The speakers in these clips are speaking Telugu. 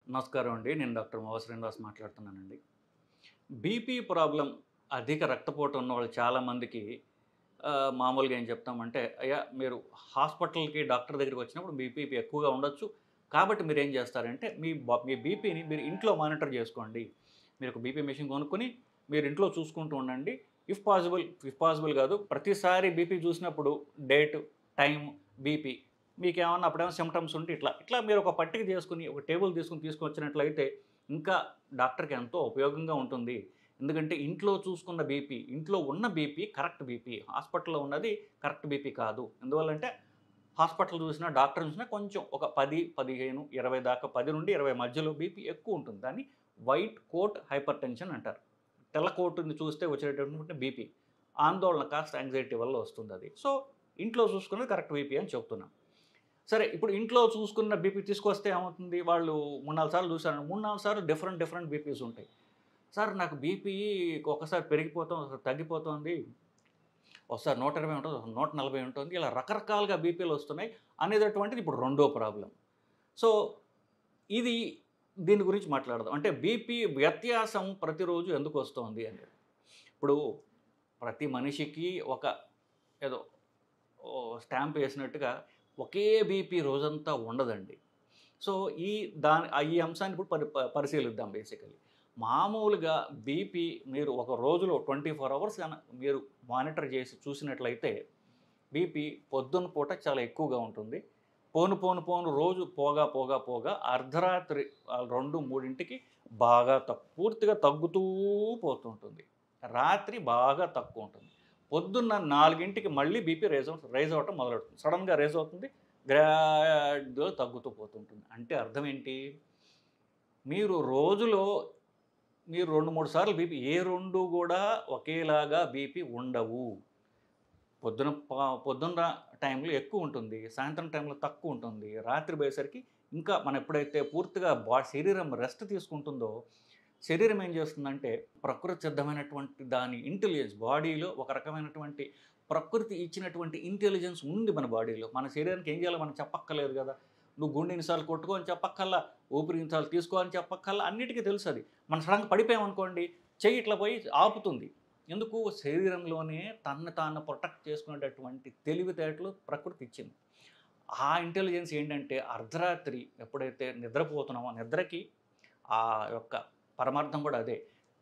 నమస్కారం అండి. నేను డాక్టర్ మోవ శ్రీనివాస్ మాట్లాడుతున్నానండి. బీపీ ప్రాబ్లమ్ అధిక రక్తపోటు ఉన్నవాళ్ళు చాలామందికి మామూలుగా ఏం చెప్తామంటే, అయ్యా మీరు హాస్పిటల్‌కి, డాక్టర్ దగ్గరికి వచ్చినప్పుడు బీపీ ఎక్కువగా ఉండొచ్చు. కాబట్టి మీరేం చేస్తారంటే, మీ బీపీని మీరు ఇంట్లో మానిటర్ చేసుకోండి. మీరు ఒక బీపీ మెషిన్ కొనుక్కొని మీరు ఇంట్లో చూసుకుంటూ ఉండండి. ఇఫ్ పాసిబుల్ కాదు ప్రతిసారి బీపీ చూసినప్పుడు డేట్, టైమ్, బీపీ మీకేమన్నా అప్పుడేమన్నా సింప్టమ్స్ ఉంటే ఇట్లా మీరు ఒక పట్టిక చేసుకొని, ఒక టేబుల్ తీసుకొచ్చినట్లయితే ఇంకా డాక్టర్‌కి ఎంతో ఉపయోగంగా ఉంటుంది. ఎందుకంటే ఇంట్లో చూసుకున్న బీపీ, ఇంట్లో ఉన్న బీపీ కరెక్ట్ బీపీ. హాస్పిటల్‌లో ఉన్నది కరెక్ట్ బీపీ కాదు. ఎందువల్లంటే హాస్పిటల్ చూసినా, డాక్టర్ చూసినా కొంచెం ఒక 10, 15, 20 దాకా 10-20 మధ్యలో బీపీ ఎక్కువుంటుంది. దాన్ని వైట్ కోట్ హైపర్‌టెన్షన్ అంటారు. తెల్ల కోటుని చూస్తే వచ్చేటటువంటి బీపీ. ఆందోళన కాస్త యాంగ్జైటీ వల్ల వస్తుందది. సో, ఇంట్లో చూసుకున్నది కరెక్ట్ బీపీ అని చెప్తున్నా. సరే ఇప్పుడు ఇంట్లో చూసుకున్న బీపీ తీసుకొస్తే ఏమవుతుంది? వాళ్ళు 3, 4 సార్లు చూసారు. 3, 4 సార్లు డిఫరెంట్ బీపీస్ ఉంటాయి. సార్ నాకు బీపీ ఒకసారి పెరిగిపోతుంది, ఒకసారి తగ్గిపోతుంది. ఒకసారి 120 ఉంటుంది, ఒకసారి 140 ఉంటుంది. ఇలా రకరకాలుగా బీపీలు వస్తున్నాయి అనేటటువంటిది ఇప్పుడు రెండో ప్రాబ్లమ్. సో, ఇది దీని గురించి మాట్లాడదాం. అంటే బీపీ వ్యత్యాసం ప్రతిరోజు ఎందుకు వస్తోంది అనేది. ఇప్పుడు ప్రతి మనిషికి ఒక ఏదో స్టాంప్ ఏసినట్టుగా ఒకే బీపీ రోజంతా ఉండదండి. సో, ఈ అంశాన్ని ఇప్పుడు పరిశీలిద్దాం బేసికల్లీ. మామూలుగా బీపీ మీరు ఒక రోజులో 24 అవర్స్ మీరు మానిటర్ చేసి చూసినట్లయితే బీపీ పొద్దున్న పూట చాలా ఎక్కువగా ఉంటుంది. పోను రోజు పోగా అర్ధరాత్రి 2, 3కి బాగా పూర్తిగా తగ్గుతూ పోతుంటుంది. రాత్రి బాగా తక్కువ ఉంటుంది. పొద్దున్న 4కి మళ్ళీ బీపీ రైజ్ అవ్వటం మొదలెడుతుంది. సడెన్‌గా రైజ్ అవుతుంది. గ్రాడ్యువల్‌గా తగ్గుతూ పోతుంటుంది. అంటే అర్థం ఏంటి? మీరు రోజులో మీరు 2, 3 సార్లు బీపీ ఏ 2 కూడా ఒకేలాగా బీపీ ఉండవు. పొద్దున్న టైంలో ఎక్కువ ఉంటుంది. సాయంత్రం టైంలో తక్కువ ఉంటుంది. రాత్రి పోయేసరికి ఇంకా మనం ఎప్పుడైతే పూర్తిగా శరీరం రెస్ట్ తీసుకుంటుందో, శరీరం ఏం చేస్తుందంటే ప్రకృతి సిద్ధమైనటువంటి దాని ఇంటెలిజెన్స్ బాడీలో ఒక రకమైనటువంటి ప్రకృతి ఇచ్చినటువంటి ఇంటెలిజెన్స్ ఉంది మన బాడీలో. మన శరీరానికి ఏం చేయాలో మనం చెప్పక్కర్లేదు కదా! నువ్వు గుండె ఇన్నిసార్లు కొట్టుకో అని చెప్పక్కర్లా, ఊపిరి ఇన్నిసార్లు తీసుకో అని చెప్పక్కర్లా, అన్నిటికీ తెలుసది. మనం సడన్‌గా పడిపోయామనుకోండి, చెయ్యి ఇట్లా పోయి ఆపుతుంది. ఎందుకు? శరీరంలోనే తనను తాను ప్రొటెక్ట్ చేసుకునేటటువంటి తెలివితేటలు ప్రకృతి ఇచ్చింది. ఆ ఇంటెలిజెన్స్ ఏంటంటే అర్ధరాత్రి ఎప్పుడైతే నిద్రపోతున్నామో నిద్రకి ఆ యొక్క పరమార్థం కూడా అదే.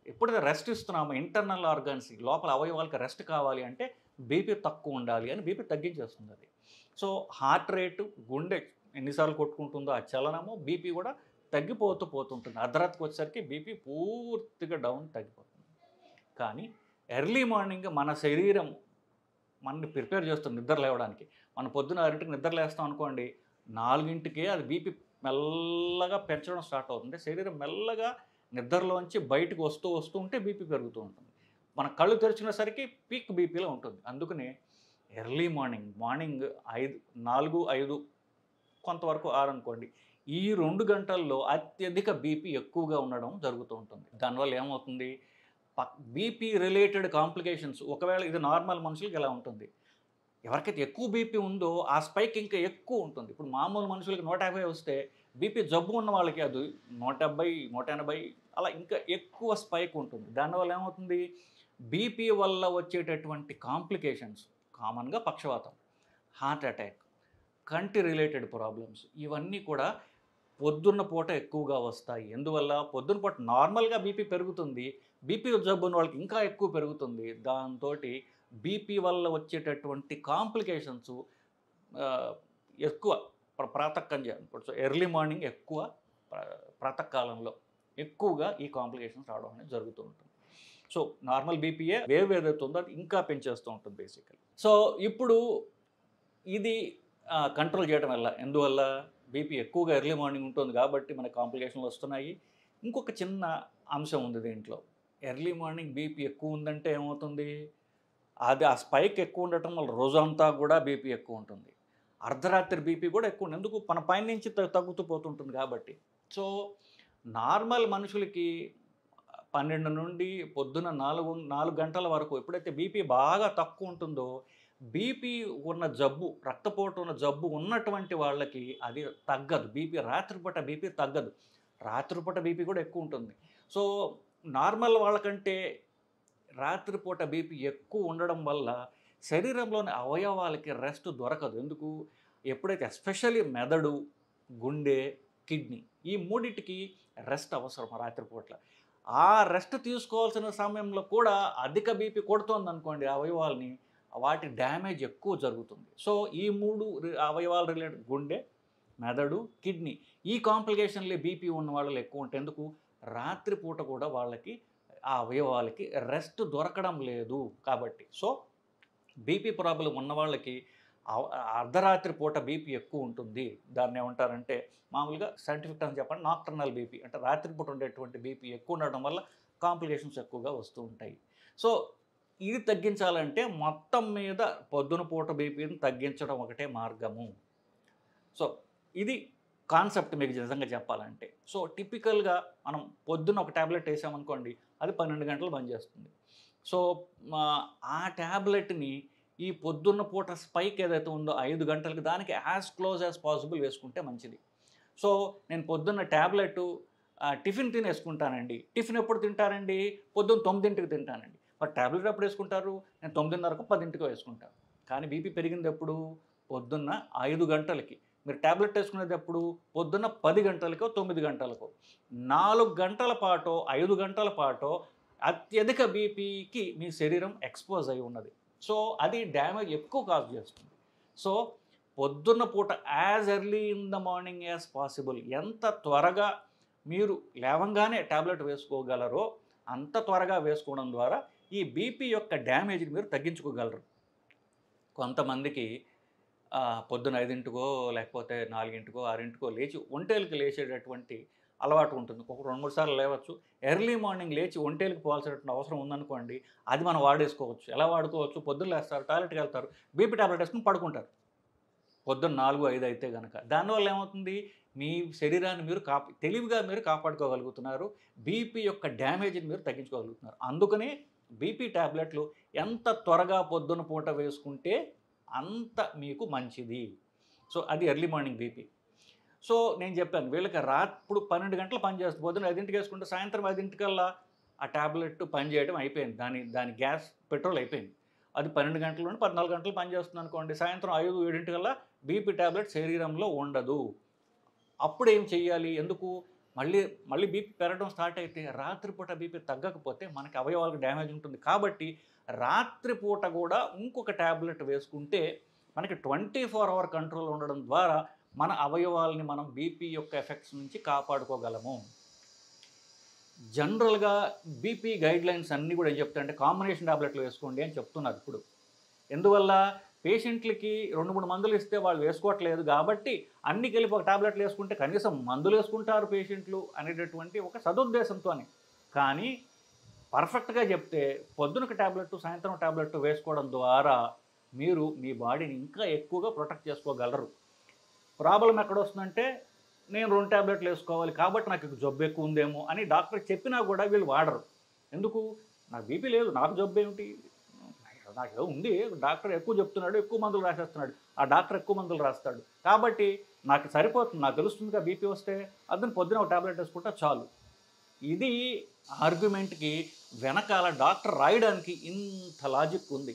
ఎప్పుడైతే రెస్ట్ ఇస్తున్నామో ఇంటర్నల్ ఆర్గాన్స్‌కి లోపల అవయవాలకి రెస్ట్ కావాలి అంటే బీపీ తక్కువ ఉండాలి అని బీపీ తగ్గించేస్తుంది అది. సో, హార్ట్ రేటు, గుండె ఎన్నిసార్లు కొట్టుకుంటుందో ఆ చలనము, బీపీ కూడా తగ్గిపోతూ పోతుంటుంది. అర్ధరాత్రికి వచ్చేసరికి బీపీ పూర్తిగా తగ్గిపోతుంది. కానీ ఎర్లీ మార్నింగ్ మన శరీరం మనల్ని ప్రిపేర్ చేస్తుంది నిద్ర లేవడానికి. మనం పొద్దున్న 6కి నిద్ర లేస్తాం అనుకోండి, 4కే అది బీపీ మెల్లగా పెంచడం స్టార్ట్ అవుతుంది. శరీరం మెల్లగా నిద్రలోంచి బయటకు వస్తూ ఉంటే బీపీ పెరుగుతూ ఉంటుంది. మన కళ్ళు తెరిచినసరికి పీక్ బీపీలో ఉంటుంది. అందుకనే ఎర్లీ మార్నింగ్ 4, 5 కొంతవరకు 6 అనుకోండి. ఈ 2 గంటల్లో అత్యధిక బీపీ ఎక్కువగా ఉండడం జరుగుతూ ఉంటుంది. దానివల్ల ఏమవుతుంది? బీపీ రిలేటెడ్ కాంప్లికేషన్స్ ఒకవేళ ఇది నార్మల్ మనుషులకి ఇలా ఉంటుంది. ఎవరికైతే ఎక్కువ బీపీ ఉందో ఆ స్పైక్ ఇంకా ఎక్కువ ఉంటుంది. ఇప్పుడు మామూలు మనుషులకి 150 వస్తే బీపీ జబ్బు ఉన్న వాళ్ళకి అది 170, 180 అలా ఇంకా ఎక్కువ స్పైక్ ఉంటుంది. దానివల్ల ఏమవుతుంది? బీపీ వల్ల వచ్చేటటువంటి కాంప్లికేషన్స్ కామన్‌గా పక్షవాతం, హార్ట్ అటాక్, కంటి రిలేటెడ్ ప్రాబ్లమ్స్ ఇవన్నీ కూడా పొద్దున్న పూట ఎక్కువగా వస్తాయి. ఎందువల్ల? పొద్దున్న పూట నార్మల్‌గా బీపీ పెరుగుతుంది. బీపీ జబ్బు ఉన్న వాళ్ళకి ఇంకా ఎక్కువ పెరుగుతుంది. దాంతోటి బీపీ వల్ల వచ్చేటటువంటి కాంప్లికేషన్స్ ఆహ్, ఎక్కువ ఎర్లీ మార్నింగ్ ఎక్కువ ప్రాతకాలంలో ఎక్కువగా ఈ కాంప్లికేషన్స్ రావడం అనేది జరుగుతూ ఉంటుంది. సో, నార్మల్ బీపీయే వేవ్ ఏదైతే ఉందో అది ఇంకా పెంచేస్తూ ఉంటుంది బేసికల్లీ. సో, ఇప్పుడు ఇది కంట్రోల్ చేయడం ఎందువల్ల? బీపీ ఎక్కువగా ఎర్లీ మార్నింగ్ ఉంటుంది కాబట్టి మనకు కాంప్లికేషన్‌లు వస్తున్నాయి. ఇంకొక చిన్న అంశం ఉంది దీంట్లో. ఎర్లీ మార్నింగ్ బీపీ ఎక్కువ ఉందంటే ఏమవుతుంది? అది ఆ స్పైక్ ఎక్కువ ఉండటం వల్ల రోజంతా కూడా బీపీ ఎక్కువ ఉంటుంది. అర్ధరాత్రి బీపీ కూడా ఎక్కువ ఉంటుంది. ఎందుకు? మన పైనుంచి తగ్గుతూ పోతుంటుంది కాబట్టి. సో, నార్మల్ మనుషులకి 12 నుండి పొద్దున 4 గంటల వరకు ఎప్పుడైతే బీపీ బాగా తక్కువ ఉంటుందో, బీపీ ఉన్న జబ్బు, రక్తపోటు ఉన్న జబ్బు ఉన్నటువంటి వాళ్ళకి అది తగ్గదు. రాత్రిపూట బీపీ తగ్గదు. రాత్రిపూట బీపీ కూడా ఎక్కువ ఉంటుంది. సో, నార్మల్ వాళ్ళకంటే రాత్రిపూట బీపీ ఎక్కువ ఉండడం వల్ల శరీరంలోని అవయవాలకి రెస్ట్ దొరకదు. ఎందుకు? ఎప్పుడైతే ఎస్పెషల్లీ మెదడు, గుండె, కిడ్నీ ఈ మూడిటికి రెస్ట్ అవసరం రాత్రిపూట్ల. ఆ రెస్ట్ తీసుకోవాల్సిన సమయంలో కూడా అధిక బీపీ కొడుతోందనుకోండి అవయవాల్ని, వాటి డ్యామేజ్ ఎక్కువ జరుగుతుంది. సో, ఈ 3 అవయవాలు రిలేటెడ్ గుండె, మెదడు, కిడ్నీ ఈ కాంప్లికేషన్‌లే బీపీ ఉన్న వాళ్ళలో ఎక్కువ ఉంటాయి. ఎందుకు? రాత్రిపూట కూడా వాళ్ళకి ఆ అవయవాలకి రెస్ట్ దొరకడం లేదు కాబట్టి. సో, బీపీ ప్రాబ్లమ్ ఉన్న వాళ్ళకి అర్ధరాత్రి పూట బీపీ ఎక్కువ ఉంటుంది. దాన్నేమంటారంటే మామూలుగా సైంటిఫిక్ టర్మ్ చెప్పండి నాక్టర్నల్ బీపీ. అంటే రాత్రిపూట ఉండేటువంటి బీపీ ఎక్కువ ఉండడం వల్ల కాంప్లికేషన్స్ ఎక్కువగా వస్తూ ఉంటాయి. సో, ఇది తగ్గించాలంటే మొత్తం మీద పొద్దున పూట బీపీని తగ్గించడం ఒకటే మార్గము. సో, ఇది కాన్సెప్ట్ మీకు నిజంగా చెప్పాలంటే. సో, టిపికల్‌గా మనం పొద్దున్న ఒక టాబ్లెట్ ఏసామనుకోండి, అది 12 గంటలు పనిచేస్తుంది. సో, ఆ టాబ్లెట్‌ని ఈ పొద్దున్న పూట స్పైక్ ఏదైతే ఉందో 5 గంటలకి దానికి యాస్ క్లోజ్ యాస్ పాసిబుల్ వేసుకుంటే మంచిది. సో, నేను పొద్దున్న టాబ్లెటు టిఫిన్ తినేసుకుంటానండి. టిఫిన్ ఎప్పుడు తింటారండి? పొద్దున్న 9కి తింటానండి. మరి టాబ్లెట్ ఎప్పుడు వేసుకుంటారు? నేను 9:30కో, 10కో వేసుకుంటాను. కానీ బీపీ పెరిగింది ఎప్పుడు? పొద్దున్న 5 గంటలకి. మీరు టాబ్లెట్ వేసుకునేది ఎప్పుడు? పొద్దున్న 10 గంటలకో, 9 గంటలకో. 4 గంటల పాటో, 5 గంటల పాటో అత్యధిక బీపీకి మీ శరీరం ఎక్స్‌పోజ్ అయి ఉన్నది. సో, అది డ్యామేజ్ ఎక్కువ కాజ్ చేస్తుంది. సో, పొద్దున్న పూట as early in the morning as possible ఎంత త్వరగా మీరు లేవంగానే టాబ్లెట్ వేసుకోగలరో అంత త్వరగా వేసుకోవడం ద్వారా ఈ బీపీ యొక్క డ్యామేజ్‌ని మీరు తగ్గించుకోగలరు. కొంతమందికి పొద్దున 5కో లేకపోతే 4కో, 6కో లేచి ఒంటేలకు లేచేటటువంటి అలవాటు ఉంటుంది. ఒక 2, 3 సార్లు లేవచ్చు. ఎర్లీ మార్నింగ్ లేచి ఒంటేలకు పోవాల్సినటువంటి అవసరం ఉందనుకోండి, అది మనం వాడేసుకోవచ్చు. ఎలా వాడుకోవచ్చు? పొద్దున్న లేస్తారు, టాయిలెట్‌కి వెళ్తారు, బీపీ టాబ్లెట్ వేసుకొని పడుకుంటారు. పొద్దున్న 4, 5 అయితే గనక. దానివల్ల ఏమవుతుంది? మీ శరీరాన్ని మీరు తెలివిగా మీరు కాపాడుకోగలుగుతున్నారు. బీపీ యొక్క డ్యామేజ్‌ని మీరు తగ్గించుకోగలుగుతున్నారు. అందుకనే బీపీ టాబ్లెట్లు ఎంత త్వరగా పొద్దున పూట వేసుకుంటే అంత మీకు మంచిది. సో, అది ఎర్లీ మార్నింగ్ బీపీ. సో, నేను చెప్పాను వీళ్ళకి ఇప్పుడు 12 గంటలు పనిచేస్తుంది. పొద్దున్న 5కి వేసుకుంటే సాయంత్రం 5కల్లా ఆ టాబ్లెట్ పనిచేయడం అయిపోయింది. దాని గ్యాస్ పెట్రోల్ అయిపోయింది. అది 12 గంటల నుండి 14 గంటలు పనిచేస్తుంది అనుకోండి. సాయంత్రం 5, 7కల్లా బీపీ టాబ్లెట్ శరీరంలో ఉండదు. అప్పుడేం చెయ్యాలి? ఎందుకు? మళ్ళీ బీపీ పెరగడం స్టార్ట్ అయితే రాత్రిపూట బీపీ తగ్గకపోతే మనకి అవయవాలకు డ్యామేజ్ ఉంటుంది. కాబట్టి రాత్రిపూట కూడా ఇంకొక టాబ్లెట్ వేసుకుంటే మనకి 24 అవర్ కంట్రోల్ ఉండడం ద్వారా మన అవయవాలని మనం బీపీ యొక్క ఎఫెక్ట్స్ నుంచి కాపాడుకోగలము. జనరల్‌గా బీపీ గైడ్‌లైన్స్ అన్నీ కూడా ఏం చెప్తాయంటే కాంబినేషన్ టాబ్లెట్లు వేసుకోండి అని చెప్తున్నారు ఇప్పుడు. ఎందువల్ల? పేషెంట్లకి 2, 3 మందులు ఇస్తే వాళ్ళు వేసుకోవట్లేదు కాబట్టి అన్నీ కలిపి ఒక టాబ్లెట్లు వేసుకుంటే కనీసం మందులు వేసుకుంటారు పేషెంట్లు అనేటటువంటి ఒక సదుద్దేశంతోని. కానీ పర్ఫెక్ట్‌గా చెప్తే పొద్దునకి టాబ్లెట్, సాయంత్రం టాబ్లెట్ వేసుకోవడం ద్వారా మీరు మీ బాడీని ఇంకా ఎక్కువగా ప్రొటెక్ట్ చేసుకోగలరు. ప్రాబ్లమ్ ఎక్కడొస్తుందంటే నేను 2 టాబ్లెట్లు వేసుకోవాలి కాబట్టి నాకు జబ్బు ఎక్కువ ఉందేమో అని డాక్టర్ చెప్పినా కూడా వీళ్ళు వాడరు. ఎందుకు? నాకు బీపీ లేదు, నాకు జబ్బు ఏమిటి? నాకేదో ఉంది, డాక్టర్ ఎక్కువ చెప్తున్నాడు, ఎక్కువ మందులు రాసేస్తున్నాడు. ఆ డాక్టర్ ఎక్కువ మందులు రాస్తాడు. కాబట్టి నాకు సరిపోతుంది, నాకు తెలుస్తుందిగా బీపీ వస్తే అతను పొద్దున ఒక టాబ్లెట్ వేసుకుంటే చాలు. ఇది ఆర్గ్యుమెంట్‌కి వెనకాల డాక్టర్ రాయడానికి ఇంత లాజిక్ ఉంది.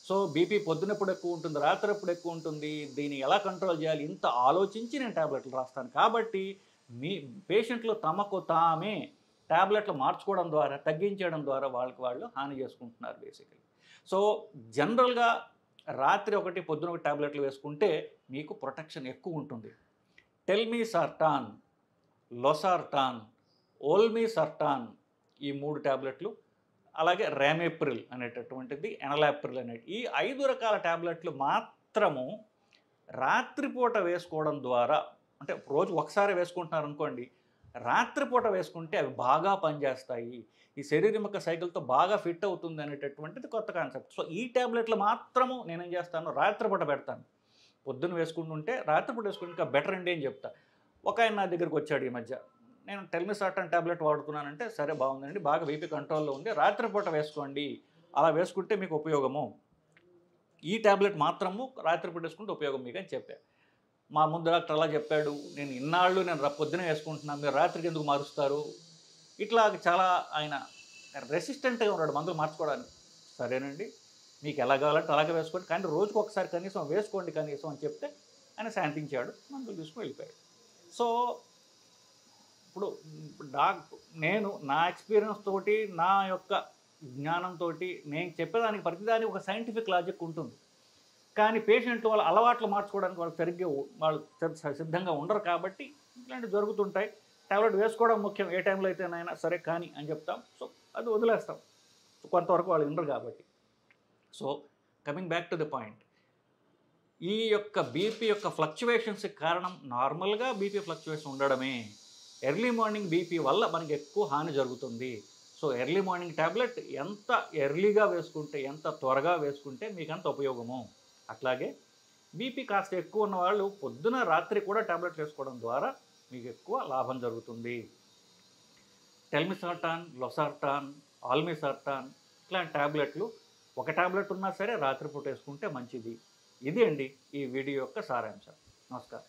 సో, బీపీ పొద్దునెప్పుడు ఎక్కువ ఉంటుంది, రాత్రి ఎప్పుడు ఎక్కువ ఉంటుంది, దీన్ని ఎలా కంట్రోల్ చేయాలి ఇంత ఆలోచించి నేను టాబ్లెట్లు రాస్తాను. కాబట్టి మీ పేషెంట్లు తమకు తామే టాబ్లెట్లు మార్చుకోవడం ద్వారా, తగ్గించేయడం ద్వారా వాళ్ళకి వాళ్ళు హాని చేసుకుంటున్నారు బేసికల్లీ. సో, జనరల్‌గా రాత్రి ఒకటి, పొద్దున ఒకటి టాబ్లెట్లు వేసుకుంటే మీకు ప్రొటెక్షన్ ఎక్కువ ఉంటుంది. టెల్మిసర్టాన్, లొసార్టాన్, ఓల్మిసర్టాన్ ఈ 3 టాబ్లెట్లు, అలాగే రామేప్రిల్ అనేటటువంటిది, ఎనలాప్రిల్ ఈ 5 రకాల టాబ్లెట్లు మాత్రము రాత్రిపూట వేసుకోవడం ద్వారా, అంటే రోజు ఒకసారి వేసుకుంటున్నారనుకోండి, రాత్రిపూట వేసుకుంటే అవి బాగా పనిచేస్తాయి. ఈ శరీరం యొక్క సైకిల్తో బాగా ఫిట్ అవుతుంది అనేటటువంటిది కొత్త కాన్సెప్ట్. సో, ఈ టాబ్లెట్లు మాత్రము నేనేం చేస్తాను, రాత్రిపూట పెడతాను. పొద్దున్న వేసుకుంటుంటే రాత్రిపూట వేసుకుంటే ఇంకా బెటర్ అండి అని చెప్తా. ఒక ఆయన నా దగ్గరికి వచ్చాడు ఈ మధ్య. నేను టెల్మిసర్టాన్ టాబ్లెట్ వాడుతున్నానంటే, సరే బాగుందండి, బాగా బీపీ కంట్రోల్లో ఉంది, రాత్రిపూట వేసుకోండి, అలా వేసుకుంటే మీకు ఉపయోగము. ఈ టాబ్లెట్ మాత్రము రాత్రిపూట వేసుకుంటే ఉపయోగం మీకు అని చెప్పా. మా ముందు డాక్టర్ అలా చెప్పాడు, నేను ఇన్నాళ్ళు పొద్దునే వేసుకుంటున్నాను, మీరు రాత్రికి ఎందుకు మారుస్తారు? ఇట్లా చాలా ఆయన రెసిస్టెంట్‌గా ఉన్నాడు మందులు మార్చుకోవడానికి. సరేనండి, మీకు ఎలా కావాలంటే అలాగే వేసుకోండి, కానీ రోజుకి ఒకసారి కనీసం వేసుకోండి కనీసం అని చెప్తే ఆయన శాంతించాడు. మందులు తీసుకొని వెళ్ళిపోయాడు. సో, ఇప్పుడు డాక్ నేను నా ఎక్స్‌పీరియన్స్ తోటి, నా యొక్క జ్ఞానంతోటి నేను చెప్పేదానికి ప్రతిదానికి ఒక సైంటిఫిక్ లాజిక్ ఉంటుంది. కానీ పేషెంట్లు వాళ్ళ అలవాట్లు మార్చుకోవడానికి వాళ్ళు సరిగ్గా వాళ్ళు సిద్ధంగా ఉండరు కాబట్టి ఇట్లాంటివి జరుగుతుంటాయి. టాబ్లెట్ వేసుకోవడం ముఖ్యం. ఏ టైంలో అయితేనైనా సరే కానీ అని చెప్తాం. సో, అది వదిలేస్తాం. కొంతవరకు వాళ్ళు వినరు కాబట్టి. So, coming back to the point. ఈ యొక్క బీపీ యొక్క ఫ్లక్చువేషన్స్‌కి కారణం నార్మల్‌గా బీపీ ఫ్లక్చువేషన్ ఉండడమే. ఎర్లీ మార్నింగ్ బీపీ వల్ల మనకి ఎక్కువ హాని జరుగుతుంది. సో, ఎర్లీ మార్నింగ్ టాబ్లెట్ ఎంత ఎర్లీగా వేసుకుంటే, ఎంత త్వరగా వేసుకుంటే మీకంత ఉపయోగము. అట్లాగే బీపీ కాస్త ఎక్కువ ఉన్నవాళ్ళు పొద్దున, రాత్రి కూడా టాబ్లెట్లు వేసుకోవడం ద్వారా మీకు ఎక్కువ లాభం జరుగుతుంది. టెల్మిసర్టాన్, లొసార్టాన్, ఆల్మిసర్టాన్ ఇట్లాంటి టాబ్లెట్లు ఒక టాబ్లెట్ ఉన్నా సరే రాత్రిపూట వేసుకుంటే మంచిది. ఇది అండి ఈ వీడియో యొక్క సారాంశం. నమస్కారం.